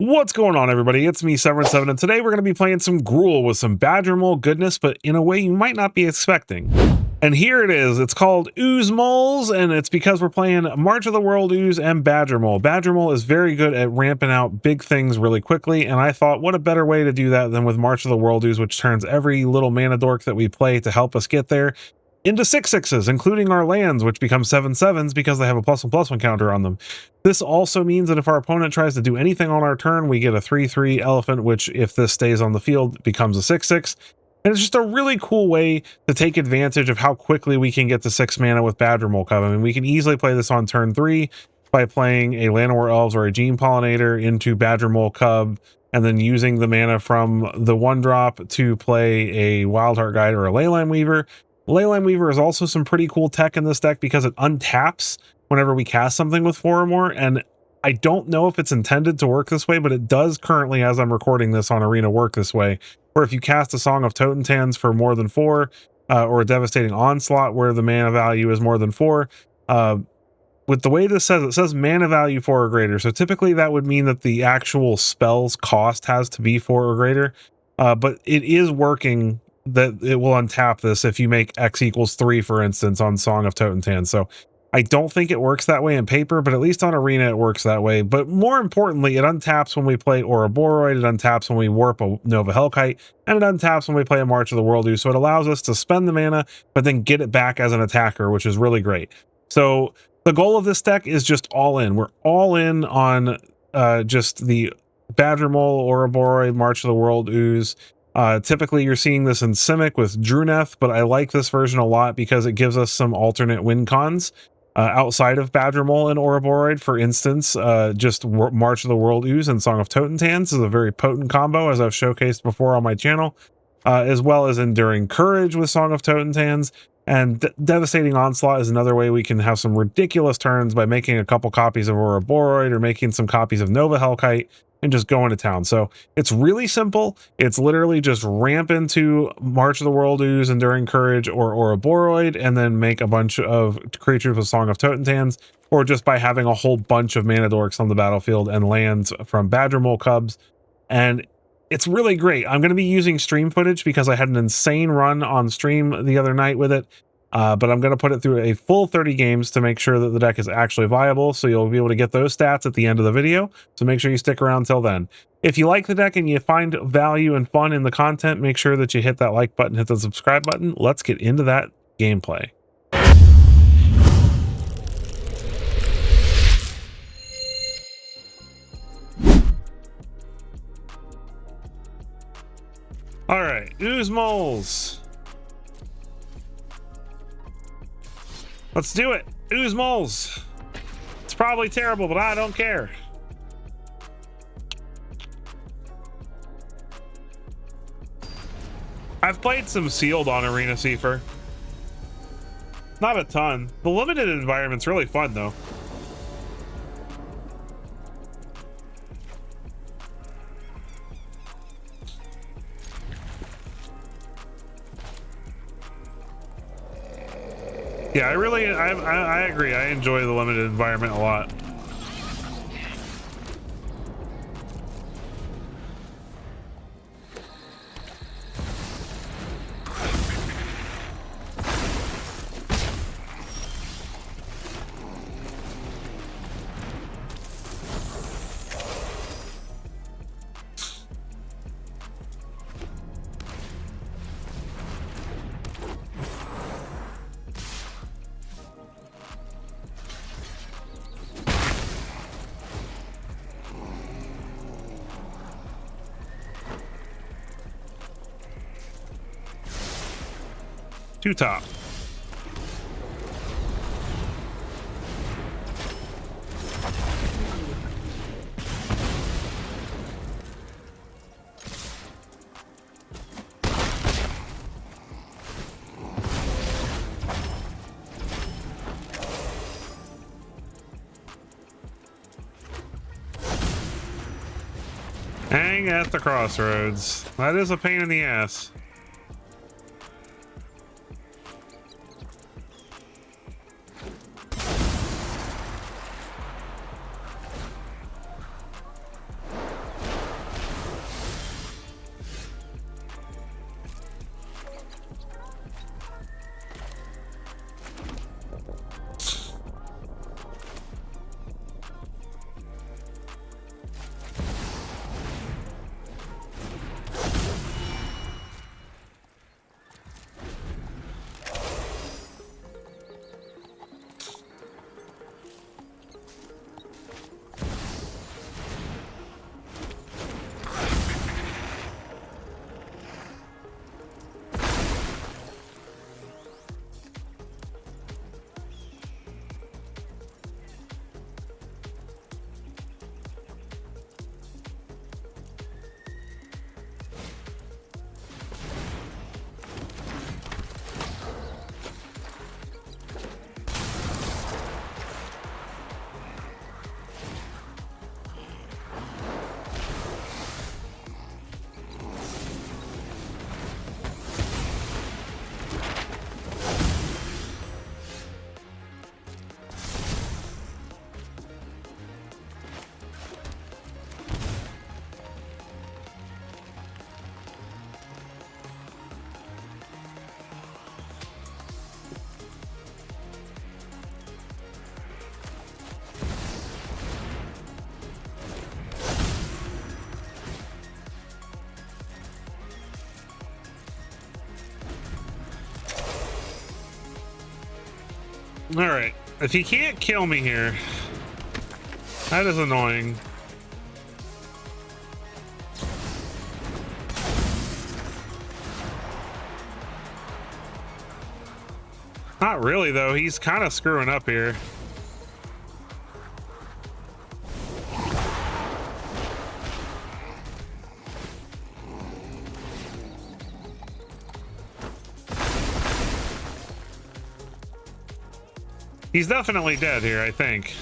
What's going on, everybody? It's me, Severin7, and today we're going to be playing some Gruul with some Badger Mole goodness, but in a way you might not be expecting. And here it is. It's called Ooze Moles, and it's because we're playing March of the World Ooze and Badger Mole. Badger Mole is very good at ramping out big things really quickly, and I thought, what a better way to do that than with March of the World Ooze, which turns every little mana dork that we play to help us get there into 6/6s, including our lands, which become 7/7s because they have a +1/+1 counter on them. This also means that if our opponent tries to do anything on our turn, we get a 3/3 elephant, which, if this stays on the field, becomes a 6/6. And it's just a really cool way to take advantage of how quickly we can get to 6 mana with Badger Mole Cub. I mean, we can easily play this on turn 3 by playing a Llanowar Elves or a Gene Pollinator into Badger Mole Cub, and then using the mana from the 1-drop to play a Wildheart Guide or a Leyline Weaver. Leyline Weaver is also some pretty cool tech in this deck because it untaps whenever we cast something with 4 or more, and I don't know if it's intended to work this way, but it does currently, as I'm recording this on Arena, work this way, where if you cast a Song of Totentans for more than 4, or a Devastating Onslaught where the mana value is more than 4, with the way this says, it says mana value 4 or greater, so typically that would mean that the actual spell's cost has to be 4 or greater, but it is working that it will untap this if you make X equals 3, for instance, on Song of Totentans. So I don't think it works that way in paper, but at least on Arena it works that way. But more importantly, it untaps when we play Ouroboros, it untaps when we warp a Nova Hellkite, and it untaps when we play a March of the World Ooze. So it allows us to spend the mana, but then get it back as an attacker, which is really great. So the goal of this deck is just all in. We're all in on just the Badger Mole, Ouroboros, March of the World Ooze. Typically you're seeing this in Simic with Druneth, but I like this version a lot because it gives us some alternate win cons outside of Badger Mole and Ouroboros. For instance, just March of the World Ooze and Song of Totentans is a very potent combo, as I've showcased before on my channel, as well as Enduring Courage with Song of Totentans. And Devastating Onslaught is another way we can have some ridiculous turns by making a couple copies of Ouroboros or making some copies of Nova Hellkite and just going to town. So it's really simple. It's literally just ramp into March of the World Ooze, Enduring Courage, or Ouroboros, and then make a bunch of creatures with Song of Totentans, or just by having a whole bunch of mana dorks on the battlefield and lands from Badger Mole Cubs. And it's really great. I'm going to be using stream footage because I had an insane run on stream the other night with it. But I'm going to put it through a full 30 games to make sure that the deck is actually viable, so you'll be able to get those stats at the end of the video, so make sure you stick around till then. If you like the deck and you find value and fun in the content, make sure that you hit that like button, hit the subscribe button. Let's get into that gameplay. All right, Ooze Moles. Let's do it. Ooze Moles. It's probably terrible, but I don't care. I've played some sealed on Arena Seifer. Not a ton. The limited environment's really fun though. Yeah, I agree. I enjoy the limited environment a lot. Two top. Hang at the crossroads. That is a pain in the ass. All right, if he can't kill me here, that is annoying. Not really, though. He's kind of screwing up here. He's definitely dead here, I think.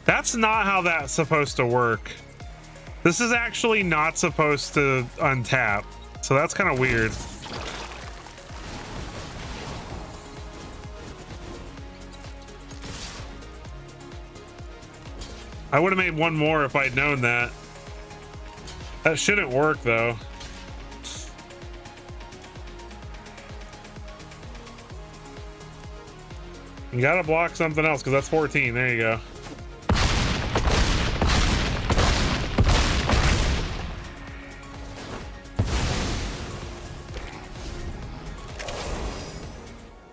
That's not how that's supposed to work. This is actually not supposed to untap, so that's kind of weird. I would have made one more if I'd known that. That shouldn't work, though. You gotta block something else, because that's 14. There you go.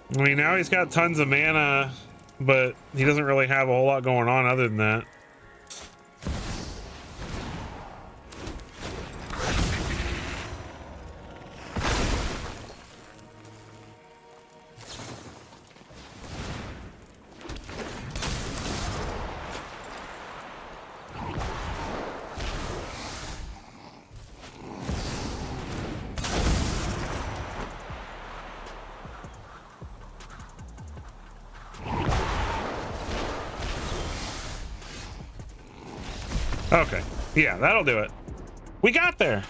I mean, now he's got tons of mana, but he doesn't really have a whole lot going on other than that. Okay, yeah, that'll do it. We got there.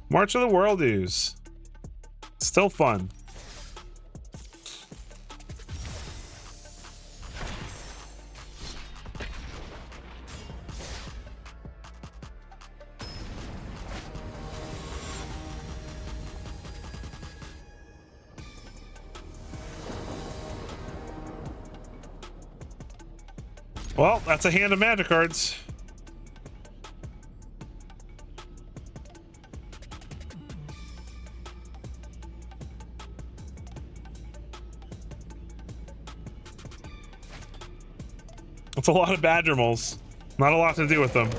March of the World Ooze. Still fun. Well, that's a hand of magic cards. That's a lot of badger moles. Not a lot to do with them.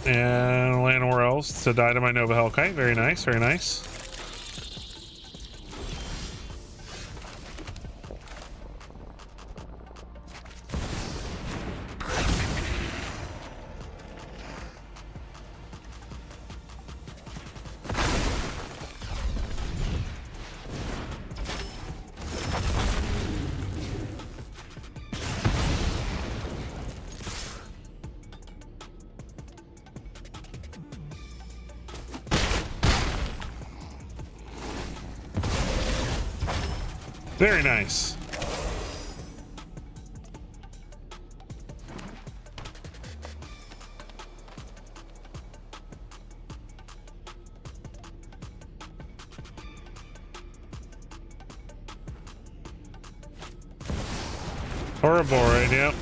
And land where else to die to my Nova Hellkite. Very nice, very nice. Very nice. Horrible, yep.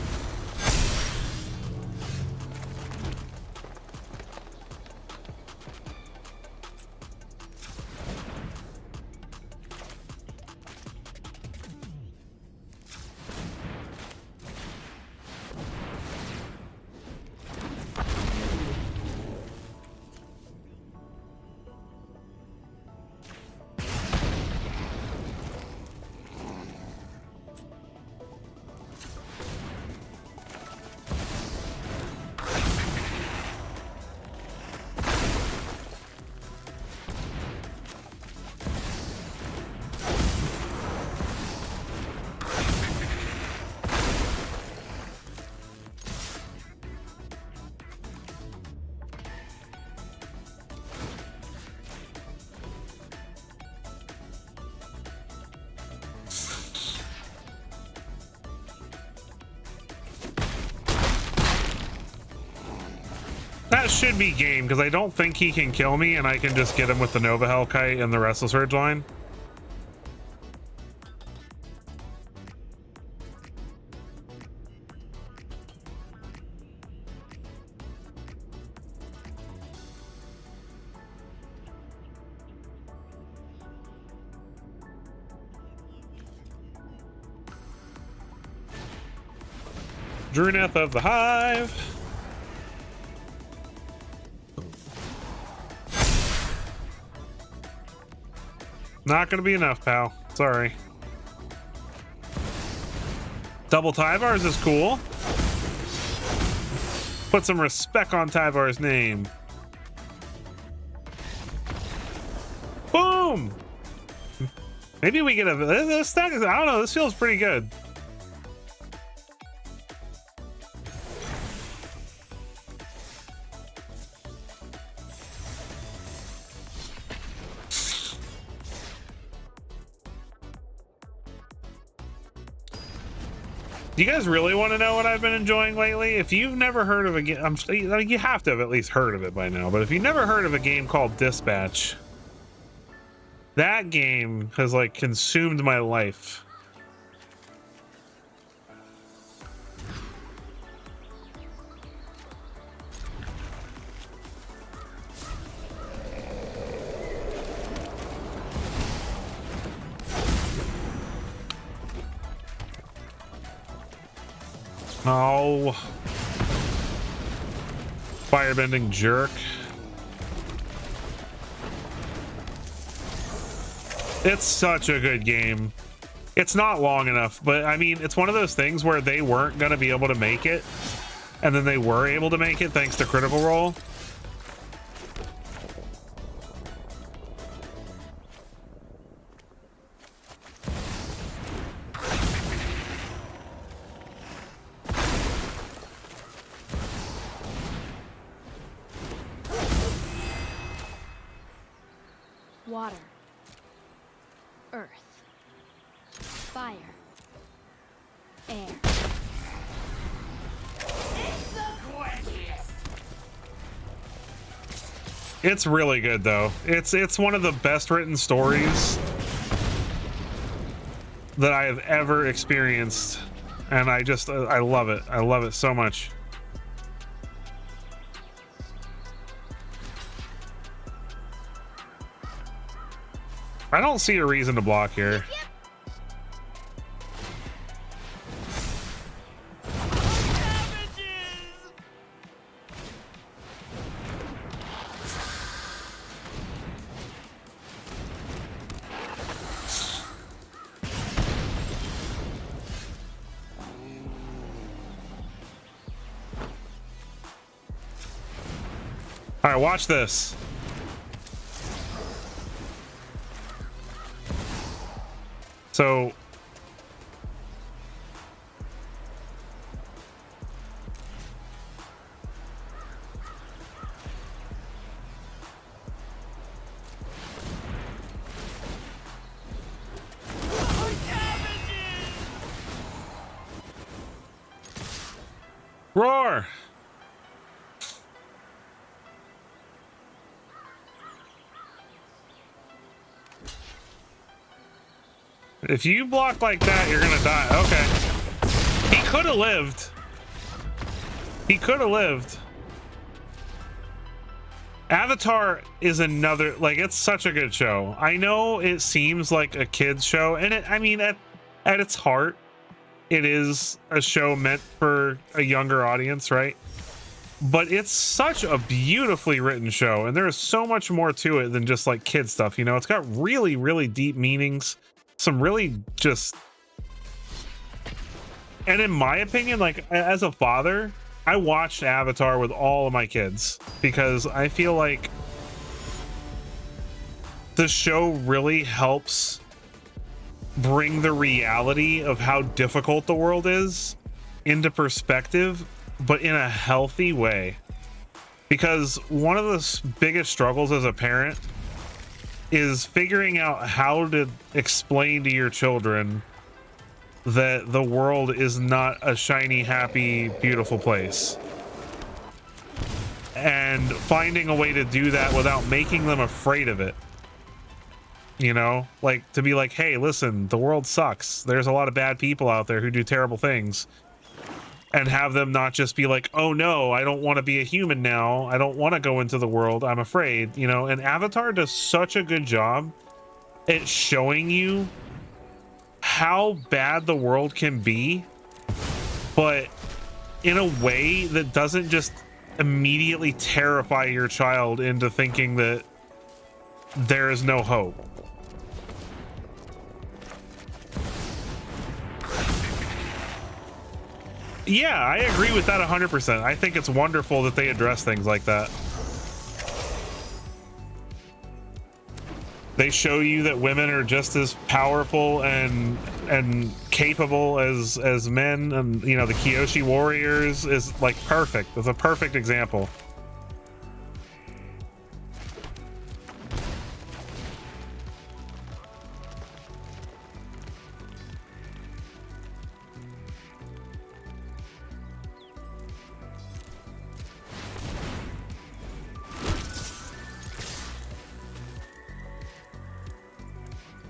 That should be game, because I don't think he can kill me, and I can just get him with the Nova Hellkite and the Restless Ridgeline. Druneth of the Hive. Not gonna be enough, pal. Sorry. Double Tyvar's is cool. Put some respect on Tyvar's name. Boom! Maybe we get a... This stack is... I don't know. This feels pretty good. Do you guys really want to know what I've been enjoying lately? If you've never heard of a game, you have to have at least heard of it by now, but if you've never heard of a game called Dispatch, that game has like consumed my life. Oh, firebending jerk. It's such a good game. It's not long enough, but I mean, it's one of those things where they weren't going to be able to make it, and then they were able to make it thanks to Critical Role. Water, earth, fire, air. It's the quenchiest. It's really good though. It's one of the best written stories that I have ever experienced, and I love it. I love it so much. I don't see a reason to block here. All right, watch this. So roar. If you block like that, you're gonna die. Okay. He could have lived. He could have lived. Avatar is another, like, it's such a good show. I know it seems like a kid's show, and I mean, at its heart, it is a show meant for a younger audience, right? But it's such a beautifully written show, and there is so much more to it than just like kid stuff. You know, it's got really, really deep meanings. Some really just, and in my opinion, like as a father, I watched Avatar with all of my kids because I feel like the show really helps bring the reality of how difficult the world is into perspective, but in a healthy way. Because one of the biggest struggles as a parent is figuring out how to explain to your children that the world is not a shiny, happy, beautiful place. and finding a way to do that without making them afraid of it. You know, like to be like, hey, listen, the world sucks. There's a lot of bad people out there who do terrible things. And have them not just be like, oh no, I don't want to be a human now. I don't want to go into the world. I'm afraid, you know. And Avatar does such a good job at showing you how bad the world can be, but in a way that doesn't just immediately terrify your child into thinking that there is no hope. Yeah, I agree with that 100%. I think it's wonderful that they address things like that. They show you that women are just as powerful and capable as men, and you know, the Kyoshi warriors is like perfect. It's a perfect example.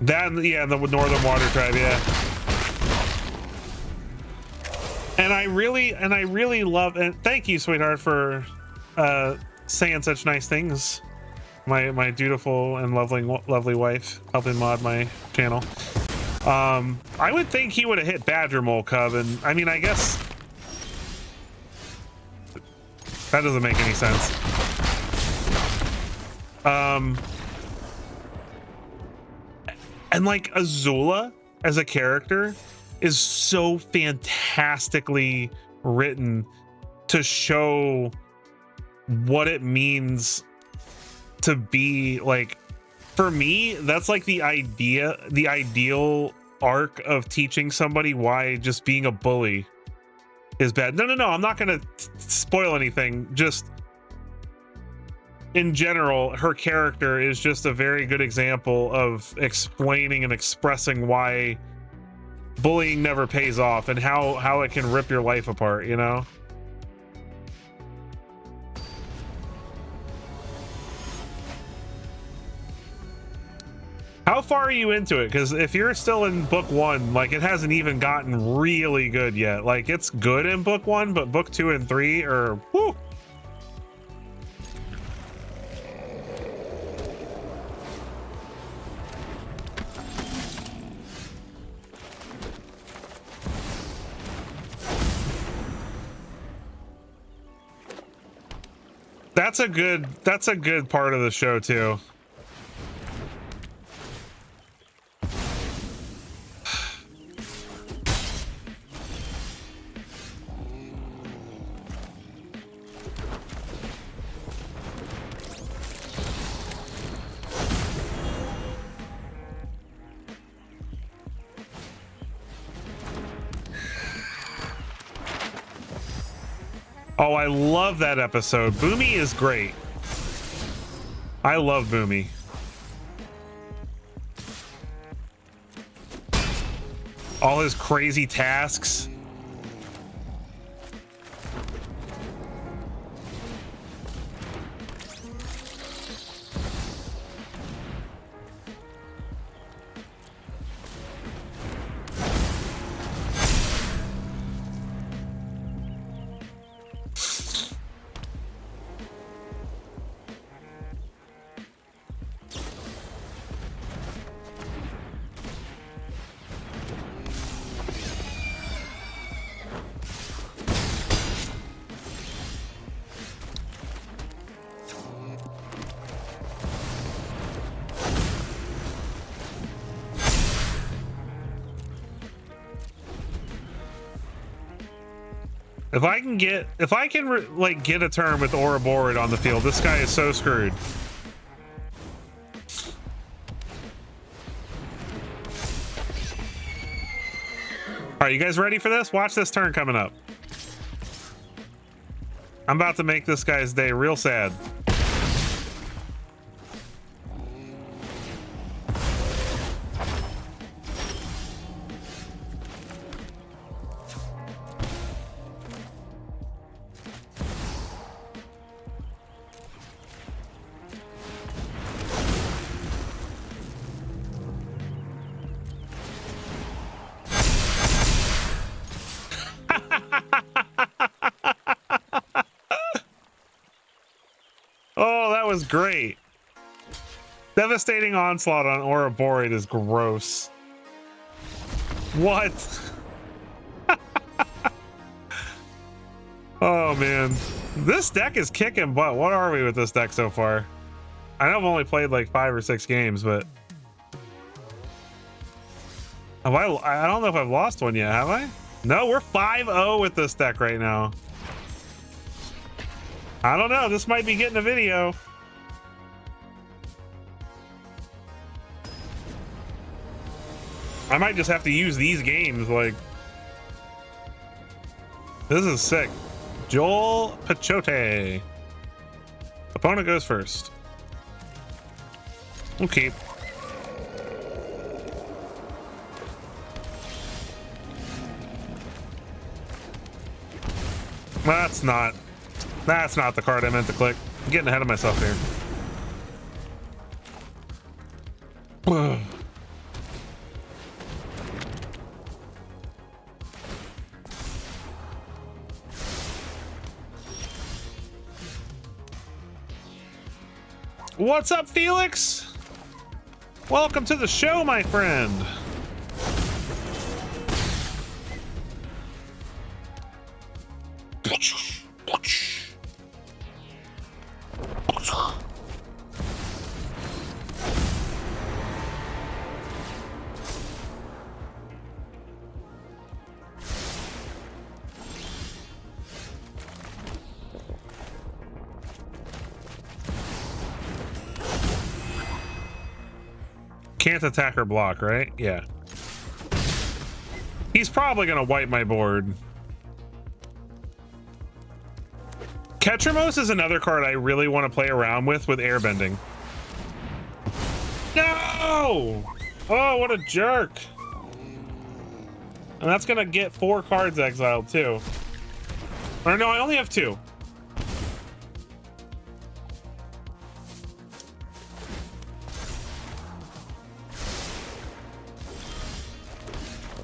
That, yeah, the Northern Water Tribe, yeah. And I really love, and thank you, sweetheart, for saying such nice things. My dutiful and lovely wife helping mod my channel. I would think he would have hit Badger Mole Cub, and I mean, I guess that doesn't make any sense. And like Azula as a character is so fantastically written to show what it means to be like, for me, that's like the ideal arc of teaching somebody why just being a bully is bad. No, I'm not gonna spoil anything. Just in general, her character is just a very good example of explaining and expressing why bullying never pays off and how it can rip your life apart, you know? How far are you into it? Because if you're still in book 1, like, it hasn't even gotten really good yet. Like, it's good in book 1, but book 2 and 3 are, whoo. That's a good part of the show too. Oh, I love that episode. Boomy is great. I love Boomy. All his crazy tasks. If I can like get a turn with Ouroboros on the field, this guy is so screwed. All right, you guys ready for this? Watch this turn coming up. I'm about to make this guy's day real sad. was great. Devastating Onslaught on Ouroboros is gross. What? Oh man, this deck is kicking butt. What are we with this deck so far? I know I've only played like 5 or 6 games, but I don't know if I've lost one yet, have I? No, we're 5-0 with this deck right now. I don't know, this might be getting a video. I might just have to use these games, like. This is sick. Joel Pachote. Opponent goes first. Okay. That's not the card I meant to click. I'm getting ahead of myself here. What's up, Felix? Welcome to the show, my friend. Can't attack or block, right? Yeah. He's probably gonna wipe my board. Ketramos is another card I really want to play around with airbending. No! Oh, what a jerk. And that's gonna get 4 cards exiled too. Or no, I only have 2.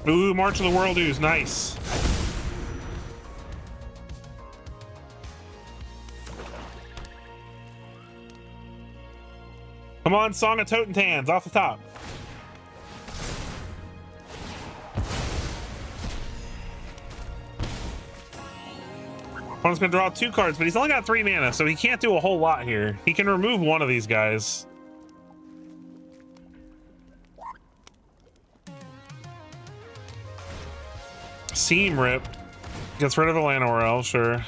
Ooh, March of the World Ooze, nice. Come on, Song of Totentans, off the top. Opponent's gonna draw 2 cards, but he's only got 3 mana, so he can't do a whole lot here. He can remove one of these guys. Seam Rip gets rid of the Llanowar, sure.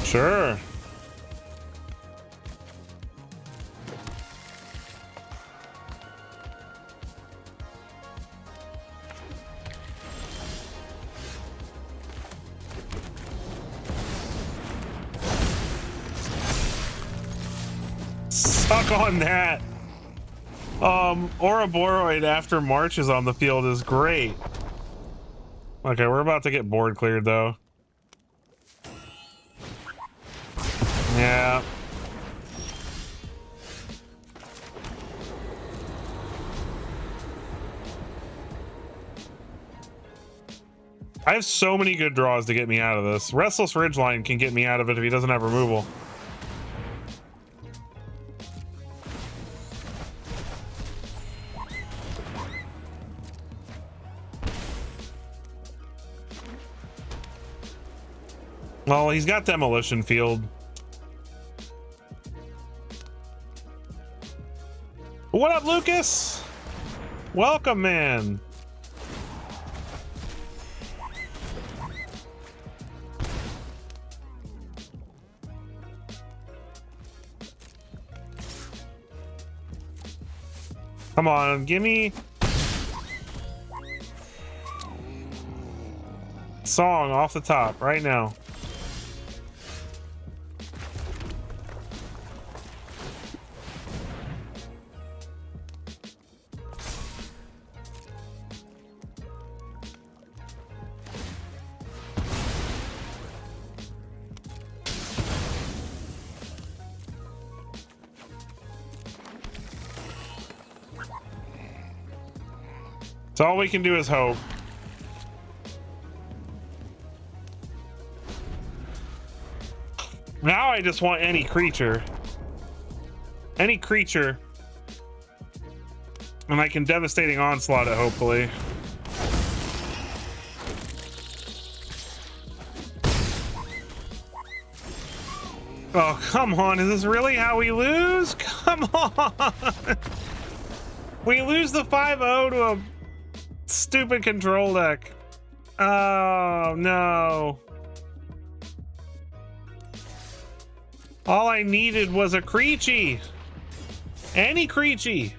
Sure. Suck on that. Ouroboros after March is on the field is great. Okay, we're about to get board cleared though. Yeah. I have so many good draws to get me out of this. Restless Ridgeline can get me out of it if he doesn't have removal. Well, he's got Demolition Field. What up, Lucas? Welcome, man. Come on, give me song off the top right now. So all we can do is hope. Now I just want any creature. Any creature. And I can Devastating Onslaught it, hopefully. Oh, come on. Is this really how we lose? Come on. We lose the 5-0 to a stupid control deck. Oh, no. All I needed was a Creechy. Any Creechy.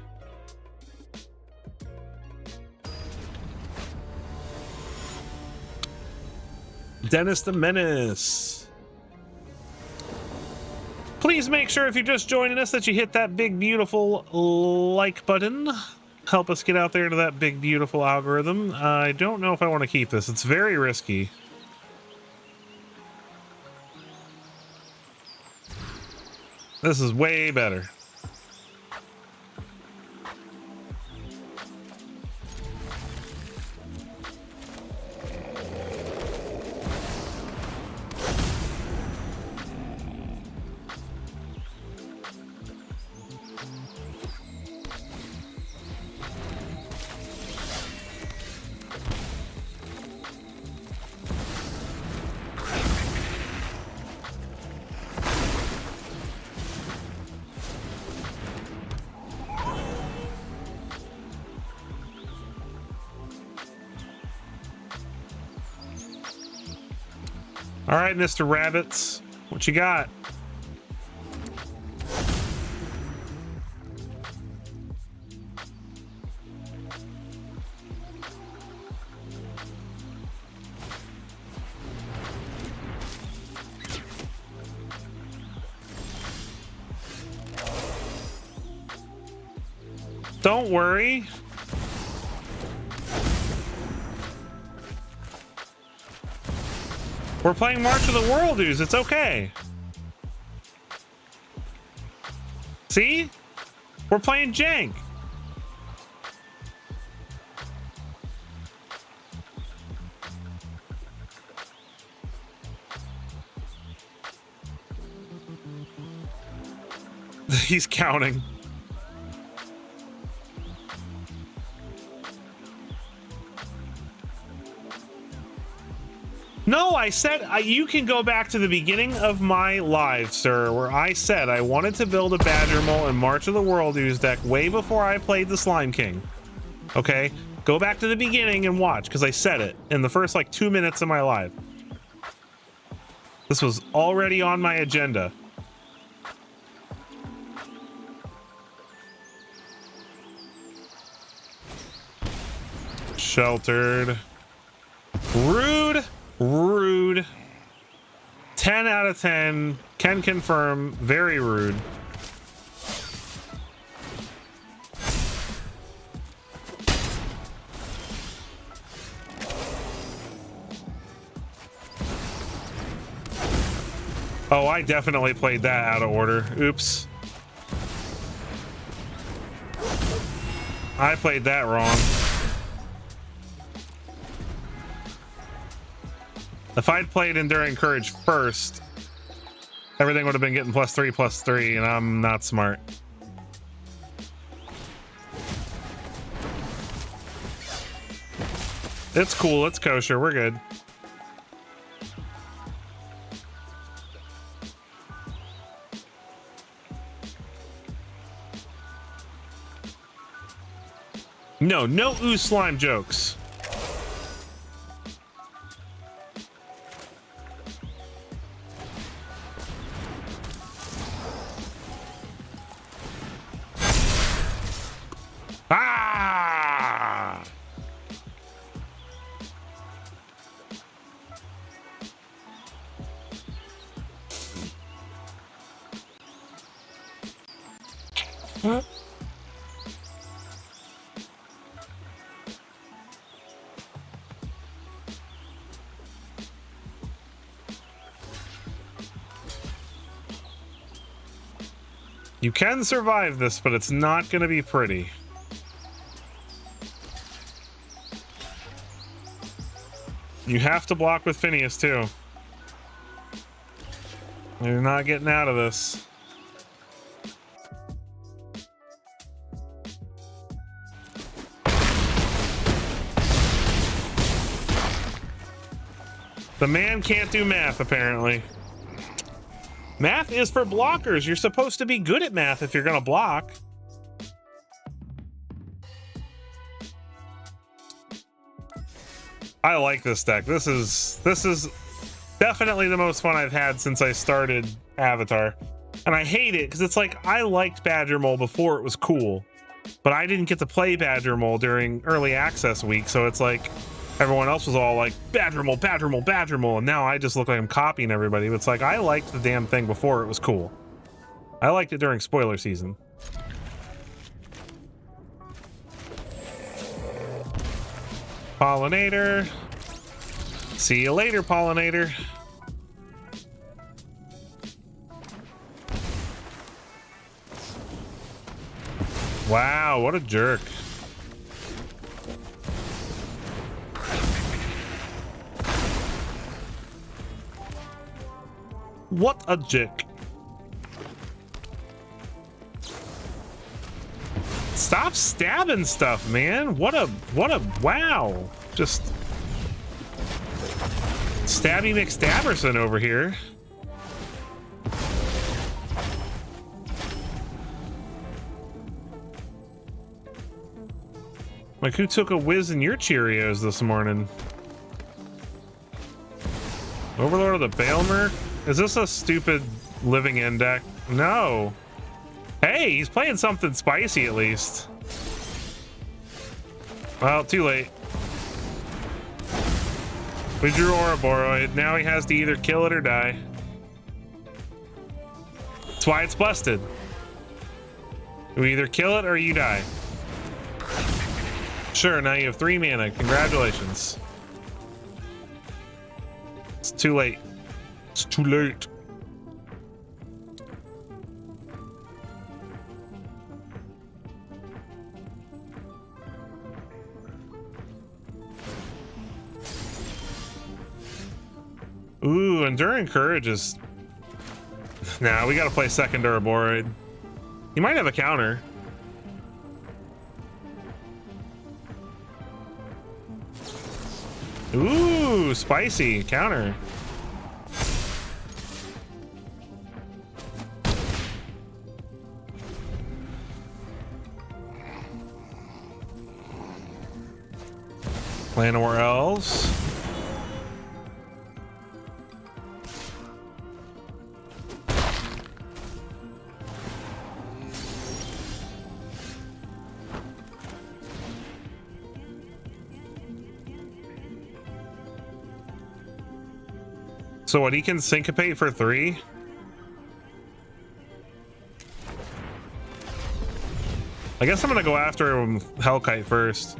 Dennis the Menace. Please make sure if you're just joining us that you hit that big beautiful like button. Help us get out there to that big beautiful algorithm. I don't know if I want to keep this. It's very risky. This is way better. All right, Mr. Rabbits, what you got? Don't worry. We're playing March of the World Ooze. It's okay. See? We're playing jank. He's counting. No, I said you can go back to the beginning of my live, sir, where I said I wanted to build a Badger Mole and March of the World Ooze deck way before I played the Slime King. Okay? Go back to the beginning and watch, because I said it in the first like 2 minutes of my live. This was already on my agenda. Sheltered. Rude. Rude. 10 out of 10. Can confirm. Very rude. Oh, I definitely played that out of order. Oops. I played that wrong. If I'd played Enduring Courage first, everything would have been getting +3/+3, and I'm not smart. It's cool. It's kosher. We're good. No ooze slime jokes. Ah! Huh? You can survive this, but it's not going to be pretty. You have to block with Phineas too. You're not getting out of this. The man can't do math, apparently. Math is for blockers. You're supposed to be good at math if you're gonna block. I like this deck. This is definitely the most fun I've had since I started Avatar. And I hate it because it's like I liked Badger Mole before it was cool, but I didn't get to play Badger Mole during early access week, so it's like everyone else was all like Badger Mole, Badger Mole, Badger Mole, and now I just look like I'm copying everybody. It's like I liked the damn thing before it was cool. I liked it during spoiler season. Pollinator. See you later, Pollinator. Wow, what a jerk. What a jerk. Stop stabbing stuff, man. What a wow. Just Stabby McStabberson over here. Like, who took a whiz in your Cheerios this morning? Overlord of the Baelmer? Is this a stupid living end deck? No. Hey, he's playing something spicy at least. Well, too late. We drew Ouroboros. Now he has to either kill it or die. That's why it's busted. You either kill it or you die. Sure, now you have 3 mana. Congratulations. It's too late. It's too late. Ooh, Enduring Courage is... Nah, we gotta play second Ouroboros. He might have a counter. Ooh, spicy counter. Llanowar Elves. So what, he can syncopate for 3? I guess I'm gonna go after him Hellkite first.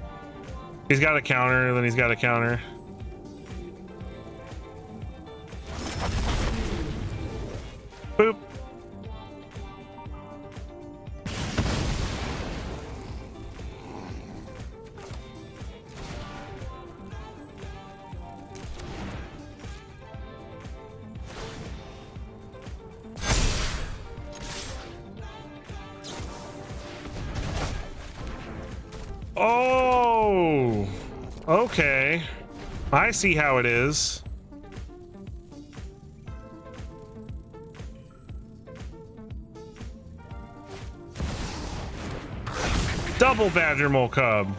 He's got a counter, then he's got a counter. Boop. Oh, okay. I see how it is. Double Badger Mole Cub.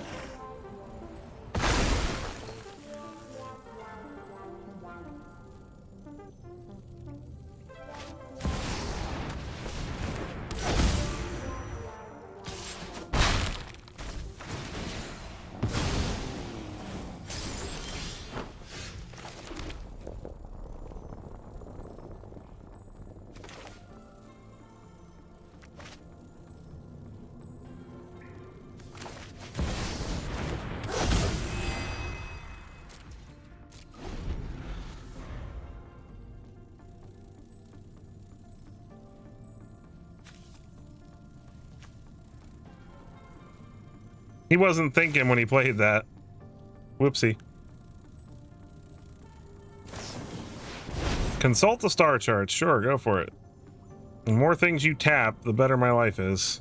He wasn't thinking when he played that. Whoopsie. Consult the star chart. Sure, go for it. The more things you tap, the better my life is.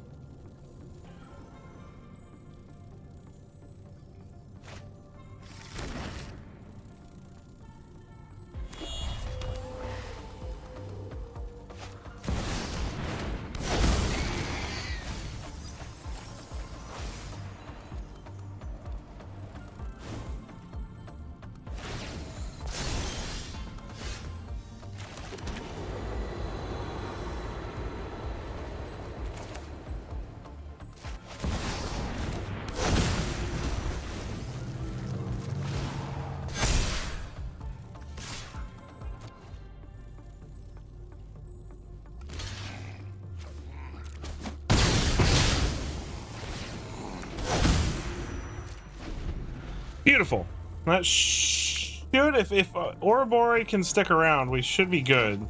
Beautiful. That should, if Ouroboros can stick around, we should be good.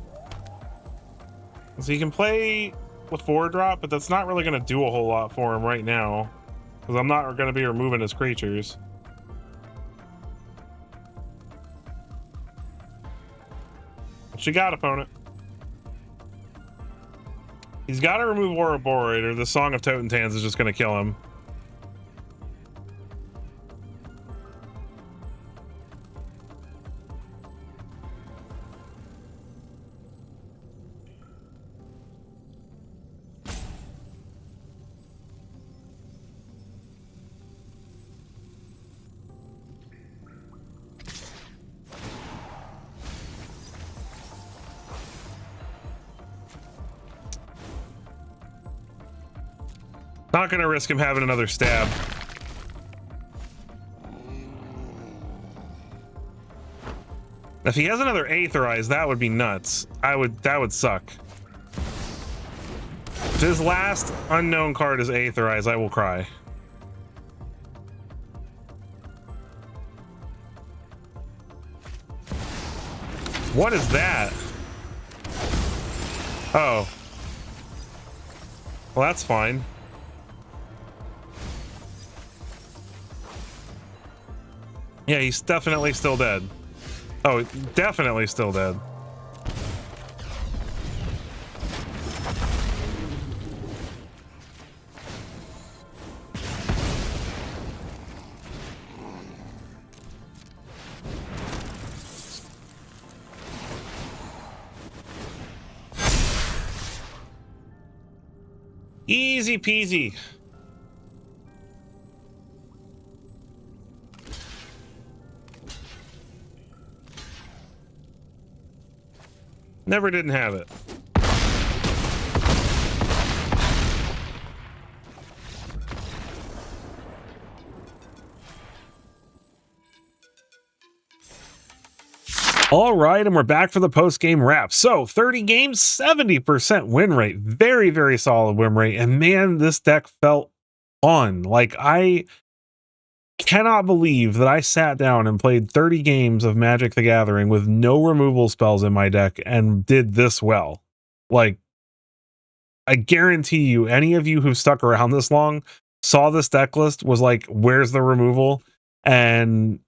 So he can play with 4-drop, but that's not really going to do a whole lot for him right now, because I'm not going to be removing his creatures. What you got, opponent? He's got to remove Ouroboros, or the Song of Totentans is just going to kill him. Not gonna risk him having another stab. If he has another Aetherize, that would be nuts. That would suck. If his last unknown card is Aetherize, I will cry. What is that? Oh. Well, that's fine. Yeah, he's definitely still dead. Oh, definitely still dead. Easy peasy. Never didn't have it. All right, and we're back for the post-game wrap. So 30 games, 70% win rate. Very, very solid win rate. And man, this deck felt fun. Like, I cannot believe that I sat down and played 30 games of Magic the Gathering with no removal spells in my deck and did this well. Like, I guarantee you, any of you who stuck around this long saw this deck list, was like, where's the removal? And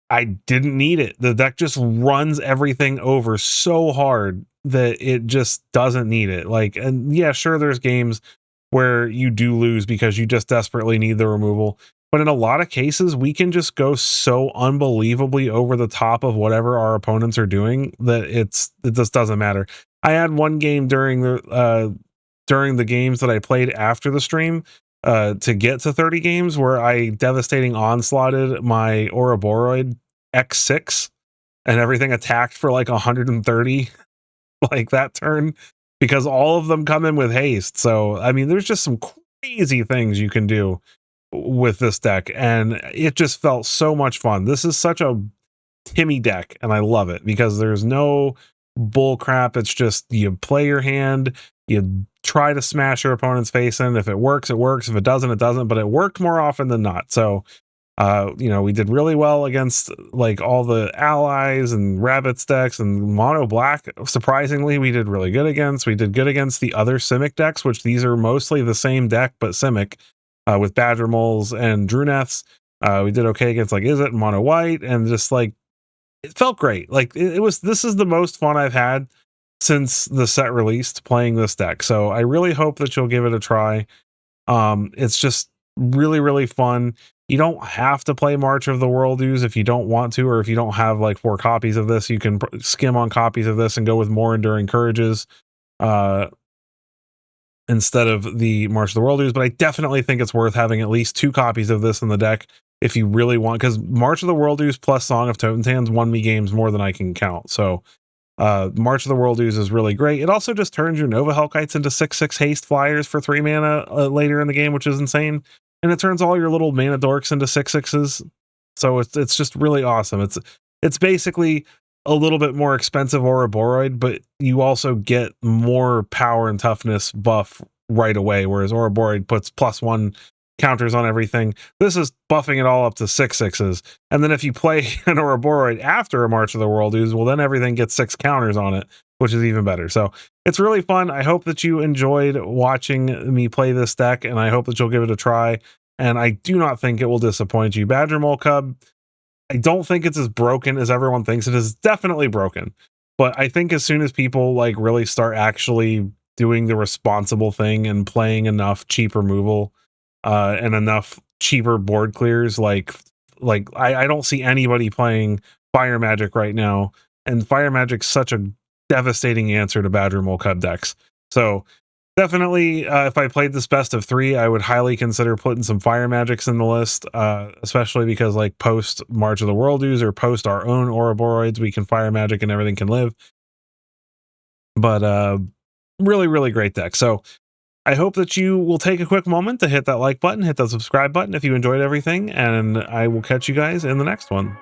I didn't need it. The deck just runs everything over so hard that it just doesn't need it. Like, and yeah, sure, there's games where you do lose because you just desperately need the removal. But in a lot of cases, we can just go so unbelievably over the top of whatever our opponents are doing that it just doesn't matter. I had one game during the games that I played after the stream to get to 30 games where I devastating onslaughted my Ouroboros X6 and everything attacked for like 130 like that turn, because all of them come in with haste. So I mean, there's just some crazy things you can do with this deck, and it just felt so much fun. This is such a Timmy deck, and I love it because there's no bull crap. It's just you play your hand, you try to smash your opponent's face in. If it works, it works. If it doesn't, it doesn't. But it worked more often than not. So you know, we did really well against like all the allies and rabbits decks, and mono black, surprisingly, we did really good against. We did good against the other Simic decks, which these are mostly the same deck but Simic, with Badger Moles and Druneths. We did okay against like Izzet and mono white, and just like it felt great. Like it was, this is the most fun I've had since the set released playing this deck. So I really hope that you'll give it a try. It's just really, really fun. You don't have to play March of the World Ooze if you don't want to, or if you don't have like 4 copies of this, you can skim on copies of this and go with more Enduring Courages instead of the March of the World Ooze. But I definitely think it's worth having at least 2 copies of this in the deck if you really want, because March of the World Ooze plus Song of Totems won me games more than I can count. So March of the World Ooze is really great. It also just turns your Nova Hellkites into 6/6 haste flyers for 3 mana later in the game, which is insane. And it turns all your little mana dorks into 6/6s. So it's just really awesome. It's basically a little bit more expensive Ouroboros, but you also get more power and toughness buff right away, whereas Ouroboros puts +1 counters on everything. This is buffing it all up to 6/6s. And then if you play an Ouroboros after a March of the World Ooze, well, then everything gets 6 counters on it, which is even better. So it's really fun. I hope that you enjoyed watching me play this deck, and I hope that you'll give it a try. And I do not think it will disappoint you. Badger Mole Cub, I don't think it's as broken as everyone thinks it is. It's definitely broken. But I think as soon as people like really start actually doing the responsible thing and playing enough cheap removal and enough cheaper board clears, like I don't see anybody playing Fire Magic right now, and Fire Magic's such a devastating answer to Badger Mole Cub decks. So definitely, if I played this best of 3, I would highly consider putting some Fire Magics in the list, especially because like post March of the World Ooze or post our own Ouroboros, we can Fire Magic and everything can live. But really, really great deck. So I hope that you will take a quick moment to hit that like button, hit that subscribe button if you enjoyed everything, and I will catch you guys in the next one.